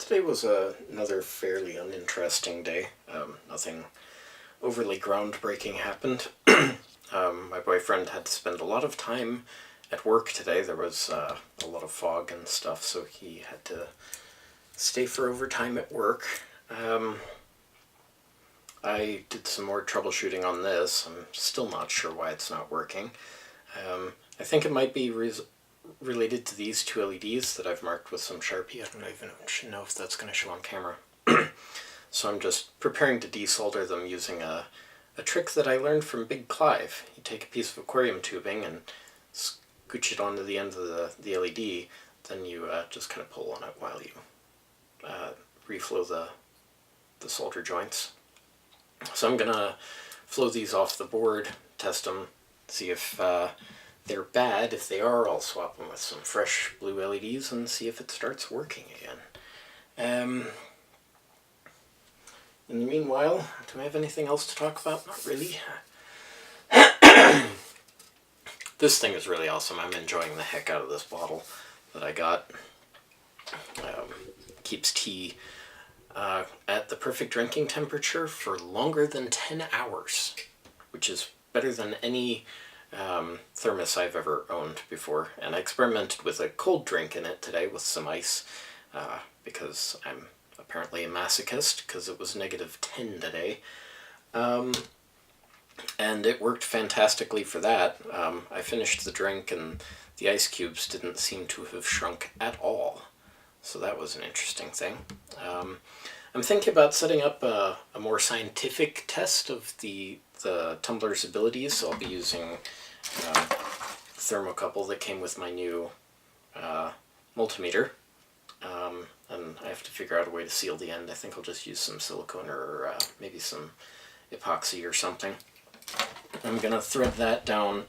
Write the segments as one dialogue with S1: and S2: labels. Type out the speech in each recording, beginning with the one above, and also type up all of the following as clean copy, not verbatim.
S1: Today was another fairly uninteresting day. Nothing overly groundbreaking happened. My boyfriend had to spend a lot of time at work today. There was a lot of fog and stuff, so he had to stay for overtime at work. I did some more troubleshooting on this. I'm still not sure why it's not working. I think it might be related to these two LEDs that I've marked with some Sharpie. I don't even know if that's going to show on camera. So I'm just preparing to desolder them using a trick that I learned from Big Clive. You take a piece of aquarium tubing and scooch it onto the end of the LED, then you just kind of pull on it while you reflow the solder joints. So I'm going to flow these off the board, test them, see if they're bad. If they are, I'll swap them with some fresh blue LEDs and see if it starts working again. In the meanwhile, do I have anything else to talk about? Not really. This thing is really awesome. I'm enjoying the heck out of this bottle that I got. Keeps tea at the perfect drinking temperature for longer than 10 hours, which is better than any thermos I've ever owned before. And I experimented with a cold drink in it today with some ice because I'm apparently a masochist, because it was -10 today. And it worked fantastically for that. I finished the drink and the ice cubes didn't seem to have shrunk at all. So that was an interesting thing. I'm thinking about setting up a more scientific test of the tumbler's abilities. So I'll be using thermocouple that came with my new multimeter. And I have to figure out a way to seal the end. I think I'll just use some silicone or maybe some epoxy or something. I'm going to thread that down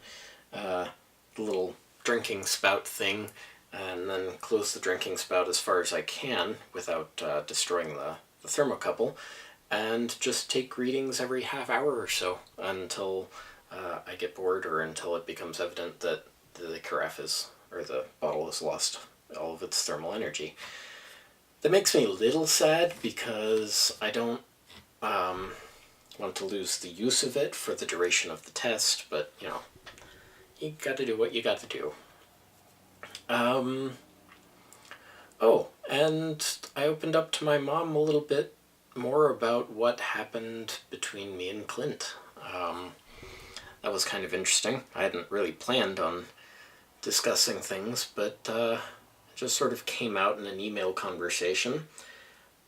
S1: the little drinking spout thing and then close the drinking spout as far as I can without destroying the thermocouple, and just take readings every half hour or so until I get bored or until it becomes evident that the carafe or the bottle has lost all of its thermal energy. That makes me a little sad because I don't want to lose the use of it for the duration of the test, but you know, you gotta do what you gotta do. Oh, and I opened up to my mom a little bit more about what happened between me and Clint. That was kind of interesting. I hadn't really planned on discussing things, but it just sort of came out in an email conversation,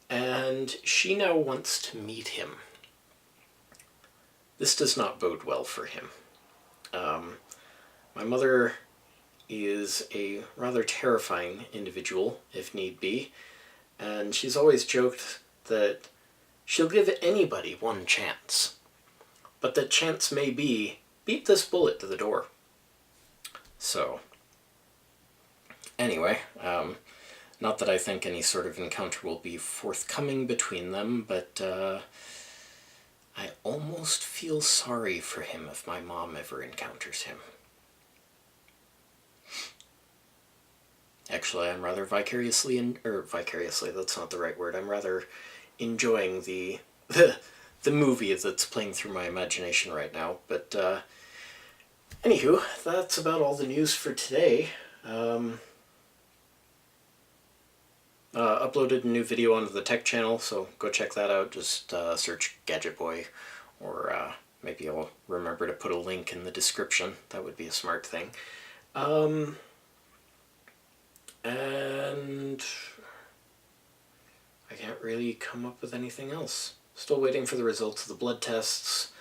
S1: and she now wants to meet him. This does not bode well for him. My mother is a rather terrifying individual, if need be, and she's always joked that she'll give anybody one chance, but that chance may be beat this bullet to the door. So, anyway, not that I think any sort of encounter will be forthcoming between them, but I almost feel sorry for him if my mom ever encounters him. Actually, I'm rather vicariously, that's not the right word, I'm rather enjoying the movie that's playing through my imagination right now. But anywho, that's about all the news for today. Uploaded a new video onto the tech channel, so go check that out. Just search Gadget Boy, or maybe I'll remember to put a link in the description. That would be a smart thing. And I can't really come up with anything else. Still waiting for the results of the blood tests.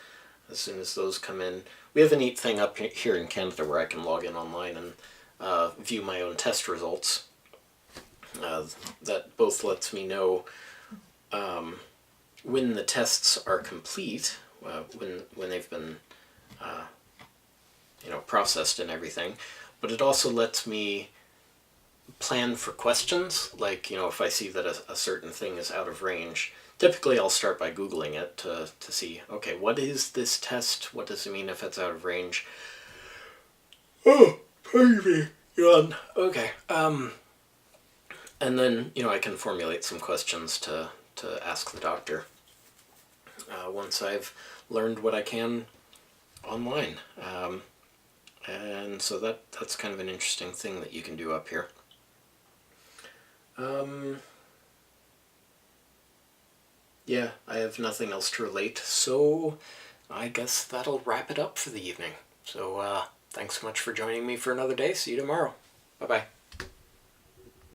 S1: As soon as those come in, we have a neat thing up here in Canada where I can log in online and view my own test results. That both lets me know when the tests are complete, when they've been processed and everything, but it also lets me plan for questions. Like, if I see that a certain thing is out of range, typically I'll start by Googling it to see, okay, what is this test? What does it mean if it's out of range? Oh, pardon me, yawn. Okay, And then, I can formulate some questions to ask the doctor once I've learned what I can online. And so that's kind of an interesting thing that you can do up here. Yeah, I have nothing else to relate, so I guess that'll wrap it up for the evening. So thanks so much for joining me for another day. See you tomorrow. Bye-bye.